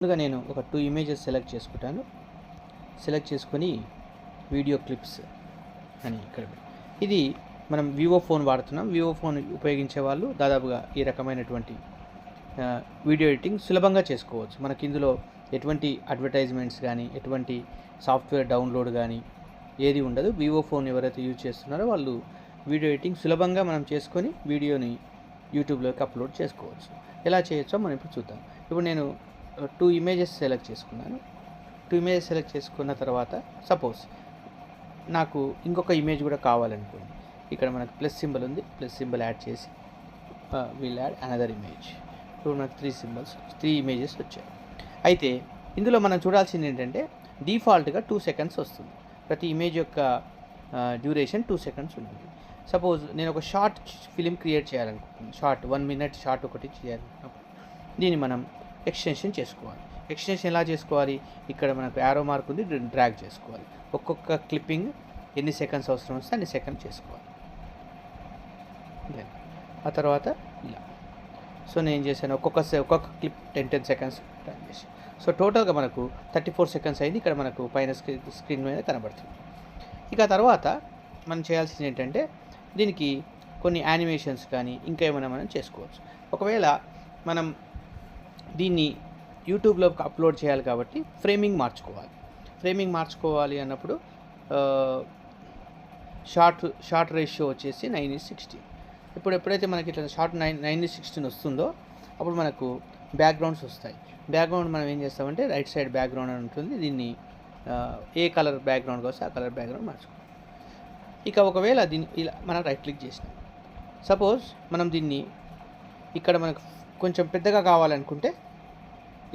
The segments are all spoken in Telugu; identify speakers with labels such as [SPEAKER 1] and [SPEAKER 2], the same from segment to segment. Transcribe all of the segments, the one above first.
[SPEAKER 1] ముందుగా నేను ఒక 2 ఇమేజెస్ సెలెక్ట్ చేసుకుంటాను. సెలెక్ట్ చేసుకొని వీడియో క్లిప్స్ అని ఇక్కడ ఇది మనం వివో ఫోన్ వాడుతున్నాం. వివో ఫోన్ ఉపయోగించే వాళ్ళు దాదాపుగా ఈ రకమైనటువంటి వీడియో ఎడిటింగ్ సులభంగా చేసుకోవచ్చు. మనకి ఇందులో ఎటువంటి అడ్వర్టైజ్మెంట్స్ కానీ, ఎటువంటి సాఫ్ట్వేర్ డౌన్లోడ్ కానీ ఏది ఉండదు. వివో ఫోన్ ఎవరైతే యూజ్ చేస్తున్నారో వాళ్ళు వీడియో ఎడిటింగ్ సులభంగా మనం చేసుకొని వీడియోని యూట్యూబ్లోకి అప్లోడ్ చేసుకోవచ్చు. ఎలా చేయొచ్చో మనం ఇప్పుడు చూద్దాం. ఇప్పుడు నేను 2 ఇమేజెస్ సెలెక్ట్ చేసుకున్నాను. 2 ఇమేజెస్ సెలెక్ట్ చేసుకున్న తర్వాత సపోజ్ నాకు ఇంకొక ఇమేజ్ కూడా కావాలనుకోండి. ఇక్కడ మనకు ప్లస్ సింబల్ ఉంది. ప్లస్ సింబల్ యాడ్ చేసి విల్ యాడ్ అనదర్ ఇమేజ్. ఇప్పుడు మనకు 3 ఇమేజెస్ వచ్చాయి. అయితే ఇందులో మనం చూడాల్సింది ఏంటంటే డిఫాల్ట్గా 2 సెకండ్స్ వస్తుంది. ప్రతి ఇమేజ్ యొక్క డ్యూరేషన్ 2 సెకండ్స్ ఉంటుంది. సపోజ్ నేను ఒక షార్ట్ ఫిలిం క్రియేట్ చేయాలనుకుంటున్నాను. 1 మినిట్ షార్ట్ ఒకటి చేయాలనుకున్నప్పుడు దీన్ని మనం ఎక్స్టెన్షన్ చేసుకోవాలి. ఎక్స్టెన్షన్ ఎలా చేసుకోవాలి? ఇక్కడ మనకు యారో మార్క్ ఉంది, డ్రాగ్ చేసుకోవాలి. ఒక్కొక్క క్లిప్పింగ్ ఎన్ని సెకండ్స్ అవసరం వస్తే అన్ని సెకండ్ చేసుకోవాలి. దెన్ ఆ తర్వాత ఇలా. సో నేను ఏం చేశాను, ఒక్కొక్క క్లిప్ 10 సెకండ్స్ టైం చేసి, సో టోటల్గా మనకు 34 సెకండ్స్ అయింది. ఇక్కడ మనకు పైన స్క్రీన్ మీద కనబడుతుంది. ఇక తర్వాత మనం చేయాల్సింది ఏంటంటే దీనికి కొన్ని యానిమేషన్స్ కానీ ఇంకా ఏమైనా మనం చేసుకోవచ్చు. ఒకవేళ మనం దీన్ని యూట్యూబ్లోకి అప్లోడ్ చేయాలి కాబట్టి ఫ్రేమింగ్ మార్చుకోవాలి అన్నప్పుడు షార్ట్ రేషియో వచ్చేసి 9:16. ఇప్పుడు ఎప్పుడైతే మనకి ఇట్లా షార్ట్ 9:16 వస్తుందో అప్పుడు మనకు బ్యాక్గ్రౌండ్స్ వస్తాయి. బ్యాక్గ్రౌండ్ మనం ఏం చేస్తామంటే రైట్ సైడ్ బ్యాక్గ్రౌండ్ అని ఉంటుంది. దీన్ని ఏ కలర్ బ్యాక్గ్రౌండ్ వస్తే ఆ కలర్ బ్యాక్గ్రౌండ్ మార్చుకోవాలి. ఇక ఒకవేళ దీన్ని ఇలా మనం రైట్ క్లిక్ చేసినాం. సపోజ్ మనం దీన్ని ఇక్కడ మనకు కొంచెం పెద్దగా కావాలనుకుంటే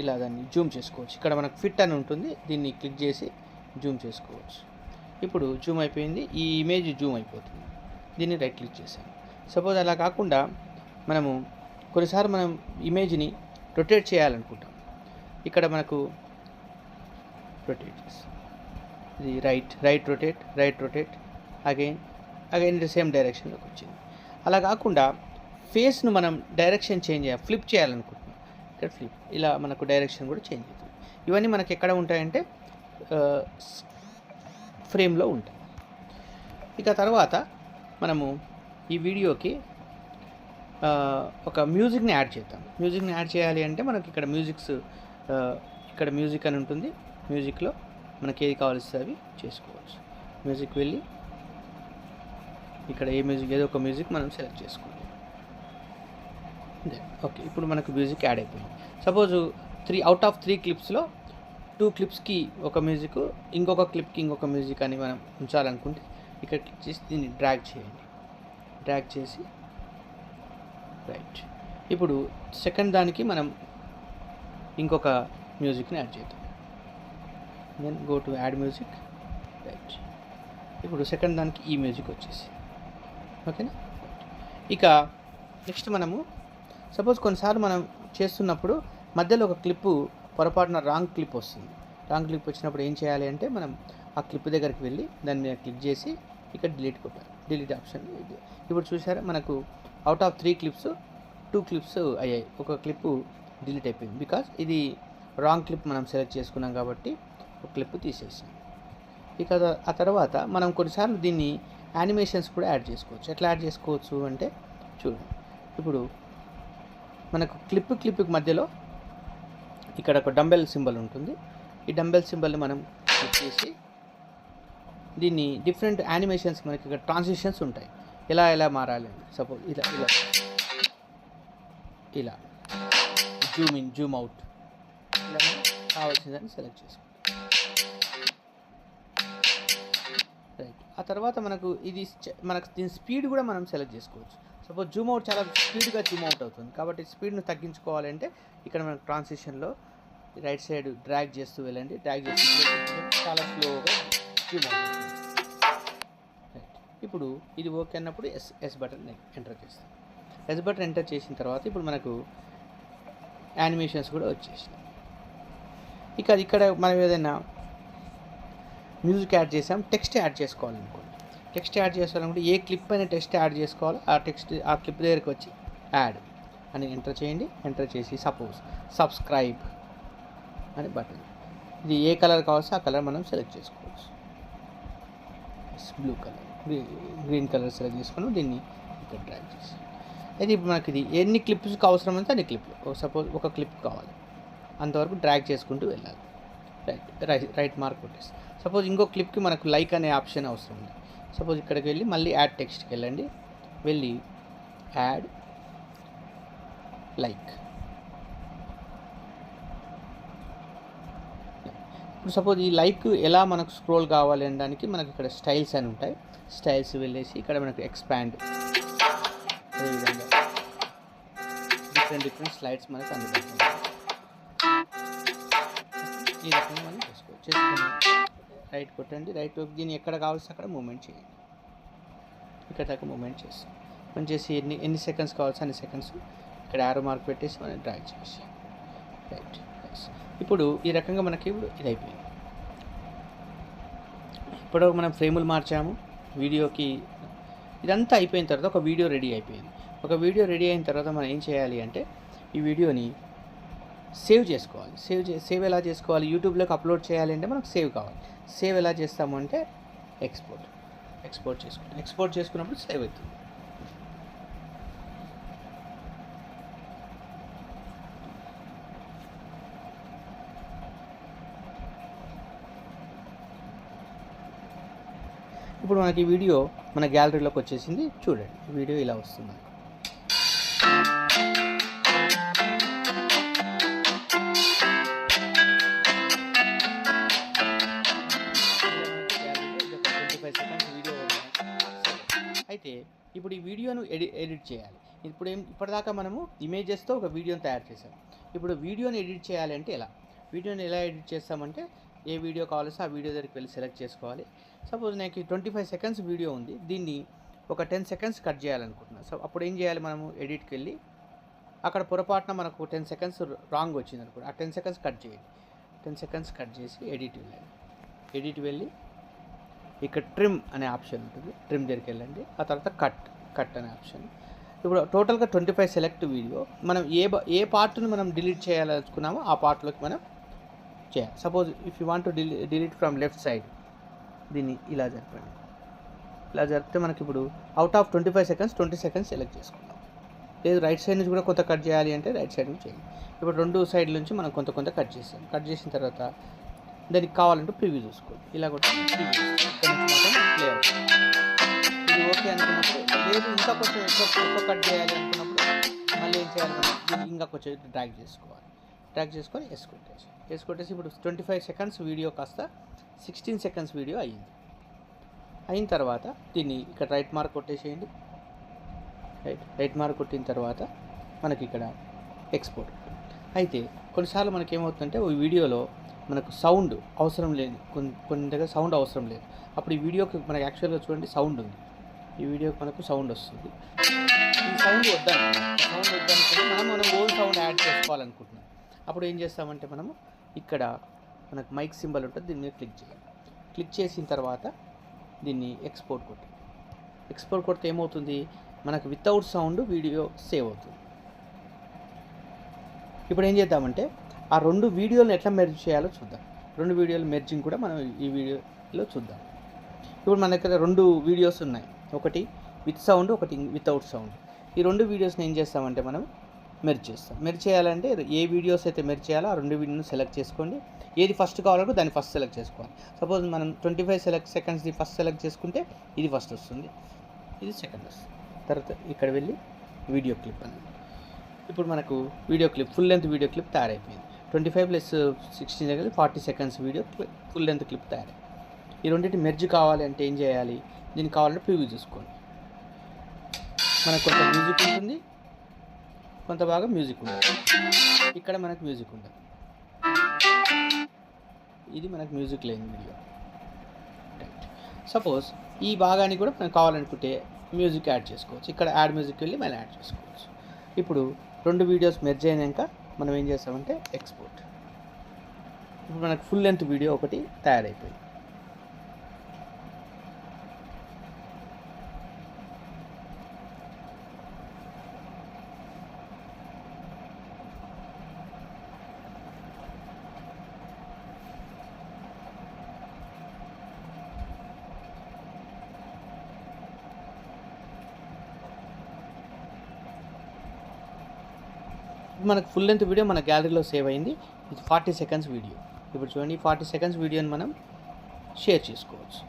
[SPEAKER 1] ఇలా దాన్ని జూమ్ చేసుకోవచ్చు. ఇక్కడ మనకు ఫిట్ అని ఉంటుంది. దీన్ని క్లిక్ చేసి జూమ్ చేసుకోవచ్చు. ఇప్పుడు జూమ్ అయిపోయింది. ఈ ఇమేజ్ జూమ్ అయిపోతుంది. దీన్ని రైట్ క్లిక్ చేసాము. సపోజ్ అలా కాకుండా కొన్నిసార్లు మనం ఇమేజ్ని రొటేట్ చేయాలనుకుంటాం. ఇక్కడ మనకు రొటేట్ చేస్తాం. ఇది రైట్ రొటేట్ అగైన్ సేమ్ డైరెక్షన్లోకి వచ్చింది. అలా కాకుండా ఫేస్ను మనం డైరెక్షన్ ఫ్లిప్ చేయాలనుకుంటున్నాం. ఇక్కడ ఫ్లిప్ ఇలా మనకు డైరెక్షన్ కూడా చేంజ్ అవుతుంది. ఇవన్నీ మనకి ఎక్కడ ఉంటాయంటే ఫ్రేమ్లో ఉంటాయి. ఇక తర్వాత మనము ఈ వీడియోకి ఒక మ్యూజిక్ని యాడ్ చేద్దాం. మ్యూజిక్ని యాడ్ చేయాలి అంటే మనకి ఇక్కడ ఇక్కడ మ్యూజిక్ అని ఉంటుంది. మ్యూజిక్లో మనకి ఏది కావాల్సి అవి చేసుకోవచ్చు. మ్యూజిక్ వెళ్ళి ఇక్కడ ఏదో ఒక మ్యూజిక్ మనం సెలెక్ట్ చేసుకోవాలి. ఓకే, ఇప్పుడు మనకు మ్యూజిక్ యాడ్ అయిపోయింది. సపోజు 3 క్లిప్స్లో 2 క్లిప్స్కి ఒక మ్యూజిక్, ఇంకొక క్లిప్కి ఇంకొక మ్యూజిక్ అని మనం ఉంచాలనుకుంటే ఇక్కడ క్లిక్ చేసి దీన్ని డ్రాగ్ చేయండి. డ్రాగ్ చేసి రైట్. ఇప్పుడు సెకండ్ దానికి మనం ఇంకొక మ్యూజిక్ని యాడ్ చేద్దాం. Then go to add music. Right. ఇప్పుడు సెకండ్ దానికి ఈ మ్యూజిక్ వచ్చేసి ఓకేనా. ఇక నెక్స్ట్ మనము సపోజ్ కొన్నిసార్లు మనం చేస్తున్నప్పుడు మధ్యలో ఒక క్లిప్పు పొరపాటున రాంగ్ క్లిప్ వస్తుంది. రాంగ్ క్లిప్ వచ్చినప్పుడు ఏం చేయాలి అంటే మనం ఆ క్లిప్ దగ్గరికి వెళ్ళి దాని మీద క్లిక్ చేసి ఇక్కడ డిలీట్ కొట్టాలి. Delete option. ఇప్పుడు చూసారా మనకు అవుట్ ఆఫ్ 3 క్లిప్స్ 2 క్లిప్స్ అయ్యాయి. ఒక క్లిప్పు డిలీట్ అయిపోయింది. బికాజ్ ఇది రాంగ్ క్లిప్ మనం సెలెక్ట్ చేసుకున్నాం కాబట్టి ఒక క్లిప్ తీసేసాం. ఇక ఆ తర్వాత మనం కొన్నిసార్లు దీన్ని యానిమేషన్స్ కూడా యాడ్ చేసుకోవచ్చు. ఎట్లా యాడ్ చేసుకోవచ్చు అంటే చూడండి. ఇప్పుడు మనకు క్లిప్కి మధ్యలో ఇక్కడ ఒక డంబెల్ సింబల్ ఉంటుంది. ఈ డంబెల్ సింబల్ని మనం క్లిక్ చేసి దీన్ని డిఫరెంట్ యానిమేషన్స్ మనకి ఇక్కడ ట్రాన్సిషన్స్ ఉంటాయి. ఎలా మారాలి అని సపోజ్ ఇలా జూమ్ ఇన్, జూమ్ అవుట్, ఇలా కావాల్సిందని సెలెక్ట్ చేసుకోండి. రైట్. ఆ తర్వాత మనకు దీని స్పీడ్ కూడా మనం సెలెక్ట్ చేసుకోవచ్చు. సపోజ్ జూమ్ అవుట్ చాలా స్పీడ్గా జూమ్ అవుట్ అవుతుంది కాబట్టి స్పీడ్ను తగ్గించుకోవాలంటే ఇక్కడ మనకు ట్రాన్సిషన్లో రైట్ సైడ్ డ్రాగ్ చేస్తూ వెళ్ళండి. డ్రాగ్ చేసి చాలా స్లోగా జూమ్ అవుతుంది. రైట్. ఇప్పుడు ఇది ఓకే అన్నప్పుడు ఎస్ బటన్ ఎంటర్ చేస్తాం. ఎస్ బటన్ ఎంటర్ చేసిన తర్వాత ఇప్పుడు మనకు యానిమేషన్స్ కూడా వచ్చేసినాయి. ఇక్కడ మనం ఏదైనా మ్యూజిక్ యాడ్ చేసాం, టెక్స్ట్ యాడ్ చేసుకోవాలనుకోండి. టెక్స్ట్ యాడ్ చేసుకోవాలనుకుంటే ఏ క్లిప్ అయినా టెక్స్ట్ యాడ్ చేసుకోవాలో ఆ క్లిప్ దగ్గరికి వచ్చి యాడ్ అని ఎంటర్ చేయండి. ఎంటర్ చేసి సపోజ్ సబ్స్క్రైబ్ అని బటన్. ఇది ఏ కలర్ కావాల్సి ఆ కలర్ మనం సెలెక్ట్ చేసుకోవచ్చు. Blue colour, green colour select చేసుకొని దీన్ని ఇక్కడ డ్రాగ్ చేసి, అయితే ఇప్పుడు మనకి ఇది ఎన్ని క్లిప్స్కి అవసరం అయితే అన్ని క్లిప్లు, సపోజ్ ఒక క్లిప్ కావాలి అంతవరకు డ్రాగ్ చేసుకుంటూ వెళ్ళాలి. రైట్ మార్క్ కొట్టేసి, సపోజ్ ఇంకో క్లిప్కి మనకు లైక్ అనే ఆప్షన్ అవసరం ఉంది. సపోజ్ ఇక్కడికి వెళ్ళి మళ్ళీ యాడ్ టెక్స్ట్కి వెళ్ళండి, వెళ్ళి యాడ్ లైక్. ఇప్పుడు సపోజ్ ఈ లైక్ ఎలా మనకు స్క్రోల్ కావాలి అనడానికి మనకి ఇక్కడ స్టైల్స్ అని ఉంటాయి. స్టైల్స్ వెళ్ళేసి ఇక్కడ మనకు ఎక్స్పాండ్, అదేవిధంగా డిఫరెంట్ స్లైడ్స్ మనకు అందుబాటులో ఉంటాయి. ఈ రకంగా మనం చేసుకోవచ్చు. చేసుకుని రైట్ కొట్టండి, రైట్ దీన్ని ఎక్కడ కావాల్సి అక్కడ మూమెంట్ చేయండి. ఇక్కడ దాకా మూమెంట్ చేస్తాం. మనం చేసి ఎన్ని సెకండ్స్ కావాల్సి అన్ని సెకండ్స్ ఇక్కడ యారో మార్క్ పెట్టేసి మనం డ్రాగ్ చేసి రైట్. ఇప్పుడు ఈ రకంగా మనకి ఇప్పుడు ఇది అయిపోయింది. ఇప్పుడు మనం ఫ్రేములు మార్చాము వీడియోకి. ఇదంతా అయిపోయిన తర్వాత ఒక వీడియో రెడీ అయిపోయింది. ఒక వీడియో రెడీ అయిన తర్వాత మనం ఏం చేయాలి అంటే ఈ వీడియోని సేవ్ చేసుకోవాలి. సేవ్ ఎలా చేసుకోవాలి? యూట్యూబ్లోకి అప్లోడ్ చేయాలి అంటే మనకు సేవ్ కావాలి. సేవ్ ఎలా చేస్తాము అంటే ఎక్స్పోర్ట్ చేసుకుంటాం. ఎక్స్పోర్ట్ చేసుకున్నప్పుడు సేవ్ అవుతుంది. ఇప్పుడు మనకి ఈ వీడియో మన గ్యాలరీలోకి వచ్చేసింది. చూడండి, ఈ వీడియో ఇలా వస్తుంది. అయితే ఇప్పుడు ఈ వీడియోను ఎడిట్ చేయాలి. ఇప్పటిదాకా మనము ఇమేజెస్తో ఒక వీడియోని తయారు చేసాం. ఇప్పుడు వీడియోని ఎడిట్ చేయాలి అంటే వీడియోని ఎలా ఎడిట్ చేస్తామంటే ఏ వీడియో కావాలో ఆ వీడియో దగ్గరికి వెళ్ళి సెలెక్ట్ చేసుకోవాలి. సపోజ్ నాకు 25 సెకండ్స్ వీడియో ఉంది, దీన్ని ఒక 10 సెకండ్స్ కట్ చేయాలనుకుంటున్నాను. సో అప్పుడు ఏం చేయాలి? మనము ఎడిట్కి వెళ్ళి అక్కడ పొరపాటున మనకు 10 సెకండ్స్ రాంగ్ వచ్చింది అనుకోండి, ఆ 10 సెకండ్స్ కట్ చేయండి. 10 సెకండ్స్ కట్ చేసి ఎడిట్ వెళ్ళి ఇక్కడ ట్రిమ్ అనే ఆప్షన్ ఉంటుంది, ట్రిమ్ దగ్గరికి వెళ్ళండి. ఆ తర్వాత కట్ అనే ఆప్షన్. ఇప్పుడు టోటల్గా 25 సెలెక్ట్ వీడియో మనం ఏ పార్ట్ని మనం డిలీట్ చేయాలనుకున్నామో ఆ పార్ట్లోకి మనం చేయాలి. Suppose if you want to delete from left side, దీన్ని ఇలా జరపండి. ఇలా జరిపితే మనకి ఇప్పుడు out of 25 seconds 20 seconds select చేసుకుందాం. లేదు రైట్ సైడ్ నుంచి కూడా కొంత కట్ చేయాలి అంటే రైట్ సైడ్ నుంచి చేయండి. ఇప్పుడు 2 సైడ్ల నుంచి మనం కొంత కట్ చేసాం. కట్ చేసిన తర్వాత దానికి కావాలంటే ప్రివ్యూ చూసుకోండి. ఇలా కూడా ప్లే అవుతుంది. ఇది ఓకే అనుకున్నప్పుడు, లేదు ఇంకా కొంచెం ఎక్కువ కట్ చేయాలి అనుకున్నప్పుడు మళ్ళీ ఏం చేయాలి? మనం దీన్ని ఇంకా కొంచెం డ్రాగ్ చేసుకోవాలి. డ్రాగ్ చేసుకొని వేసుకొట్టేసి ఇప్పుడు 25 సెకండ్స్ వీడియో కాస్త 16 సెకండ్స్ వీడియో అయిన తర్వాత దీన్ని ఇక్కడ రైట్ మార్క్ కొట్టేసేయండి. రైట్ మార్క్ కొట్టిన తర్వాత మనకి ఇక్కడ ఎక్స్పోర్ట్. అయితే కొన్నిసార్లు మనకి ఏమవుతుందంటే ఈ వీడియోలో మనకు సౌండ్ అవసరం లేదు, కొన్ని దగ్గర సౌండ్ అవసరం లేదు. అప్పుడు ఈ వీడియోకి మనకు యాక్చువల్గా చూడండి సౌండ్ ఉంది, ఈ వీడియోకి మనకు సౌండ్ వస్తుంది. ఈ సౌండ్ వద్దనుకుంటే మనం ఓన్ సౌండ్ యాడ్ చేసుకోవాలనుకుంటున్నాం. అప్పుడు ఏం చేస్తామంటే మనము ఇక్కడ మనకు మైక్ సింబల్ ఉంటుంది, దీన్ని క్లిక్ చేయాలి. క్లిక్ చేసిన తర్వాత దీన్ని ఎక్స్పోర్ట్ కొడితే ఏమవుతుంది? మనకు వితౌట్ సౌండ్ వీడియో సేవ్ అవుతుంది. ఇప్పుడు ఏం చేద్దామంటే ఆ 2 వీడియోలను ఎట్లా మెర్జ్ చేయాలో చూద్దాం. 2 వీడియోల మెర్జింగ్ కూడా మనం ఈ వీడియోలో చూద్దాం. ఇప్పుడు మన దగ్గర 2 వీడియోస్ ఉన్నాయి, ఒకటి విత్ సౌండ్, ఒకటి వితౌట్ సౌండ్. ఈ 2 వీడియోస్ని ఏం చేస్తామంటే మనం మెర్జ్ చేస్తాం. మెర్జ్ చేయాలంటే ఏ వీడియోస్ అయితే మెర్జ్ చేయాలో ఆ 2 వీడియోని సెలెక్ట్ చేసుకోండి. ఏది ఫస్ట్ కావాలంటే దాన్ని ఫస్ట్ సెలెక్ట్ చేసుకోవాలి. సపోజ్ మనం 25 సెకండ్స్ది ఫస్ట్ సెలెక్ట్ చేసుకుంటే ఇది ఫస్ట్ వస్తుంది, ఇది సెకండ్ వస్తుంది. తర్వాత ఇక్కడ వెళ్ళి వీడియో క్లిప్ అని, ఇప్పుడు మనకు video clip full length video clip తయారైపోయింది. 25 + 16 దగ్గర 40 seconds video full length clip తయారైంది. ఈ రెండింటి మెర్జ్ కావాలి అంటే ఏం చేయాలి? దీనికి కావాలంటే ప్రివ్యూ చూసుకోండి. మనకు కొంత మ్యూజిక్ ఉంటుంది, కొంత భాగం మ్యూజిక్ ఉండదు. ఇక్కడ మనకు మ్యూజిక్ ఉండదు, ఇది మనకు మ్యూజిక్ లేని వీడియో. సపోజ్ ఈ భాగానికి కూడా మనం కావాలనుకుంటే మ్యూజిక్ యాడ్ చేసుకోవచ్చు. ఇక్కడ యాడ్ మ్యూజిక్ వెళ్ళి మళ్ళీ యాడ్ చేసుకోవచ్చు. ఇప్పుడు 2 వీడియోస్ మెర్జ్ అయినాక మనం ఏం చేస్తామంటే ఎక్స్పోర్ట్. ఇప్పుడు మనకు ఫుల్ లెంత్ వీడియో ఒకటి తయారైపోయింది. మనకు ఫుల్ లెంత్ వీడియో మన గ్యాలరీలో సేవ్ అయింది. ఇది 40 సెకండ్స్ వీడియో. ఇప్పుడు చూడండి 40 సెకండ్స్ వీడియోని మనం షేర్ చేసుకోవచ్చు.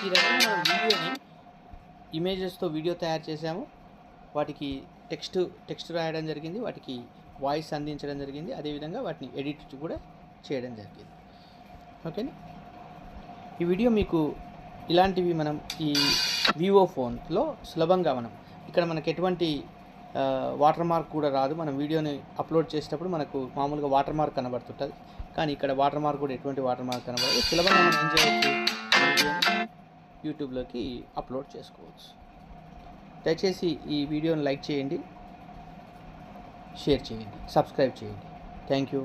[SPEAKER 1] ఈ రకంగా మనం వీడియోని ఇమేజెస్తో వీడియో తయారు చేసాము. వాటికి టెక్స్ట్ రాయడం జరిగింది, వాటికి వాయిస్ అందించడం జరిగింది, అదేవిధంగా వాటిని ఎడిట్ కూడా చేయడం జరిగింది. ఓకేనా. ఈ వీడియో మీకు ఇలాంటివి మనం ఈ వివో ఫోన్లో సులభంగా ఇక్కడ మనకు ఎటువంటి వాటర్ మార్క్ కూడా రాదు. మనం వీడియోని అప్లోడ్ చేసేటప్పుడు మనకు మామూలుగా వాటర్ మార్క్ కనబడుతుంటుంది, కానీ ఇక్కడ వాటర్ మార్క్ కూడా ఎటువంటి వాటర్ మార్క్ కనబడదు. సులభంగా మనం ఏం చేయవచ్చు, యూట్యూబ్లోకి అప్లోడ్ చేసుకోవచ్చు. దయచేసి ఈ వీడియోని లైక్ చేయండి, షేర్ చేయండి, సబ్స్క్రైబ్ చేయండి. Thank you.